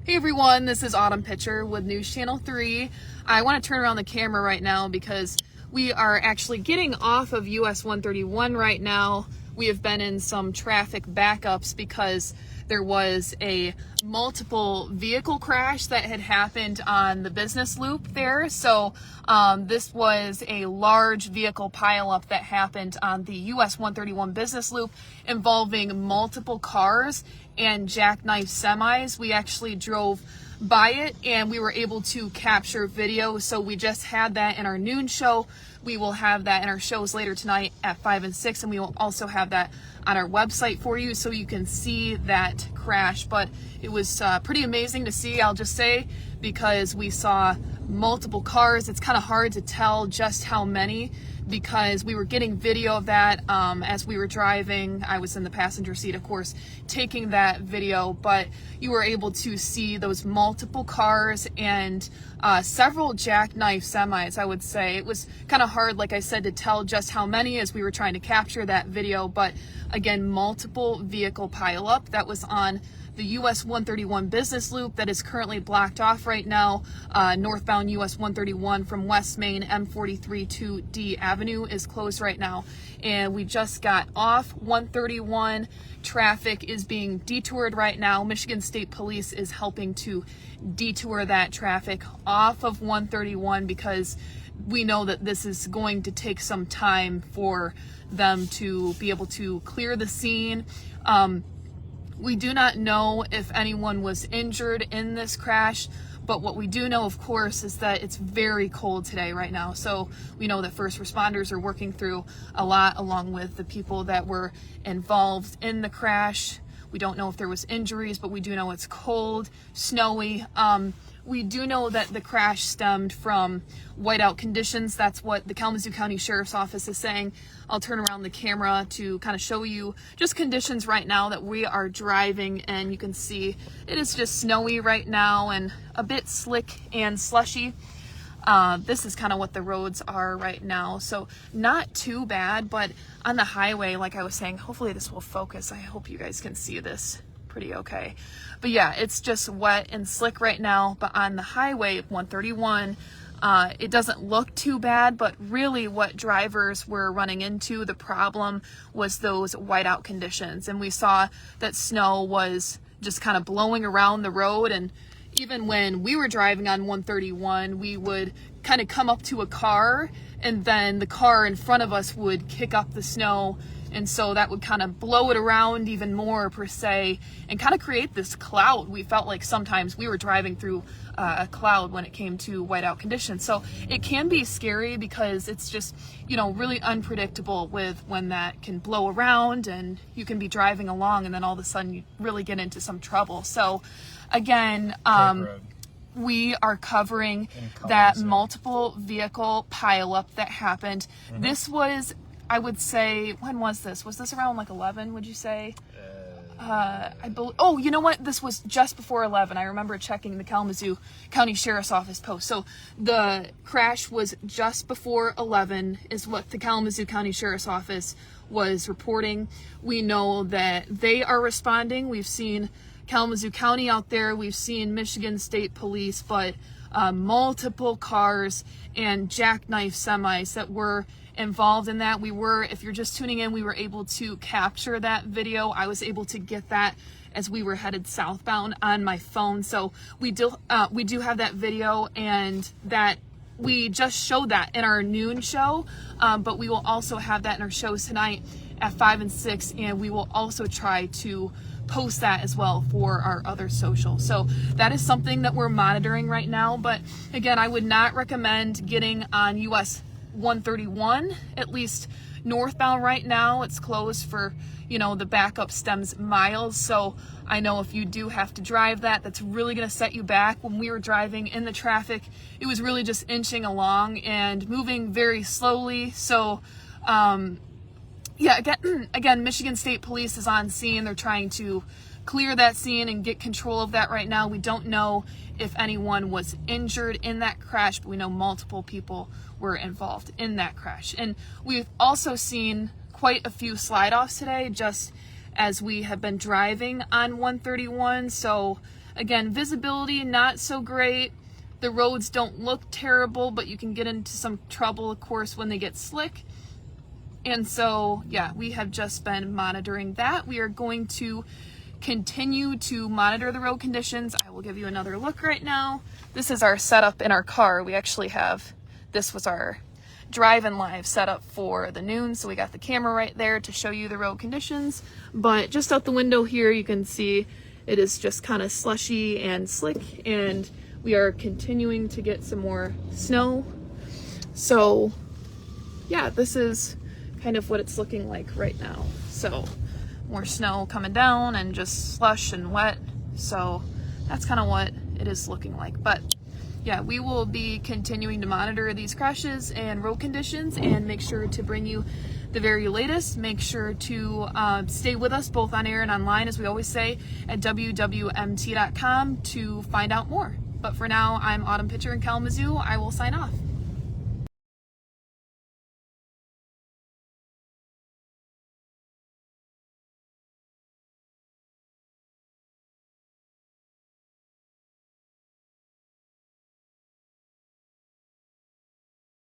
Hey everyone, this is Autumn Pitcher with News Channel 3. I want to turn around the camera right now because we are actually getting off of US-131 right now. We have been in some traffic backups because there was a multiple vehicle crash that had happened on the business loop there. So this was a large vehicle pileup that happened on the US-131 business loop involving multiple cars and jackknife semis. We actually drove by it and we were able to capture video. So we just had that in our noon show. We will have that in our shows later tonight at 5 and 6, and we will also have that on our website for you so you can see that crash. But it was pretty amazing to see, I'll just say, because we saw multiple cars. It's kind of hard to tell just how many because we were getting video of that as we were driving. I was in the passenger seat, of course, taking that video, but you were able to see those multiple cars and several jackknife semis, I would say. It was kind of hard, like I said, to tell just how many as we were trying to capture that video, but again, multiple vehicle pileup that was on the US-131 business loop that is currently blocked off right now. Northbound US-131 from West Main M43 to D Avenue is closed right now. And we just got off 131. Traffic is being detoured right now. Michigan State Police is helping to detour that traffic off of 131 because we know that this is going to take some time for them to be able to clear the scene. We do not know if anyone was injured in this crash, but what we do know, of course, is that it's very cold today right now. So we know that first responders are working through a lot along with the people that were involved in the crash. We don't know if there was injuries, but we do know it's cold, snowy. We do know that the crash stemmed from whiteout conditions. That's what the Kalamazoo County Sheriff's Office is saying. I'll turn around the camera to kind of show you just conditions right now that we are driving, and you can see it is just snowy right now and a bit slick and slushy. This is kind of what the roads are right now, so not too bad, but on the highway, like I was saying, hopefully this will focus. I hope you guys can see this pretty okay. But yeah, it's just wet and slick right now, but on the highway 131, it doesn't look too bad, but really what drivers were running into, the problem was those whiteout conditions. And we saw that snow was just kind of blowing around the road, and even when we were driving on 131, we would kind of come up to a car and then the car in front of us would kick up the snow. And so that would kind of blow it around even more per se and kind of create this cloud. We felt like sometimes we were driving through a cloud when it came to whiteout conditions. So it can be scary because it's just, you know, really unpredictable with when that can blow around and you can be driving along and then all of a sudden you really get into some trouble. So again, we are covering that multiple vehicle pileup that happened. Mm-hmm. This was, I would say, when was this? Was this around like 11, would you say? I believe, oh, you know what? This was just before 11. I remember checking the Kalamazoo County Sheriff's Office post. So the crash was just before 11 is what the Kalamazoo County Sheriff's Office was reporting. We know that they are responding. We've seen Kalamazoo County out there. We've seen Michigan State Police, but multiple cars and jackknife semis that were involved in that. We were, if you're just tuning in, we were able to capture that video. I was able to get that as we were headed southbound on my phone. So we do have that video, and that we just showed that in our noon show, but we will also have that in our shows tonight at 5 and 6, and we will also try to post that as well for our other social. So that is something that we're monitoring right now. But again, I would not recommend getting on US-131, at least northbound right now. It's closed for, you know, the backup stems miles. So I know if you do have to drive that, that's really going to set you back. When we were driving in the traffic, it was really just inching along and moving very slowly. So yeah, again, Michigan State Police is on scene. They're trying to clear that scene and get control of that right now. We don't know if anyone was injured in that crash, but we know multiple people were involved in that crash. And we've also seen quite a few slide-offs today, just as we have been driving on 131. So Again, visibility not so great. The roads don't look terrible, but you can get into some trouble, of course, when they get slick. And so, yeah, we have just been monitoring that. We are going to continue to monitor the road conditions. I will give you another look right now. This is our setup in our car. We actually have, this was our drive-in live setup for the noon, so we got the camera right there to show you the road conditions. But just out the window here, you can see it is just kind of slushy and slick, and we are continuing to get some more snow. So yeah, this is kind of what it's looking like right now. So more snow coming down and just slush and wet. So that's kind of what it is looking like. But yeah, we will be continuing to monitor these crashes and road conditions and make sure to bring you the very latest. Make sure to stay with us both on air and online, as we always say, at WWMT.com to find out more. But for now, I'm Autumn Pitcher in Kalamazoo. I will sign off.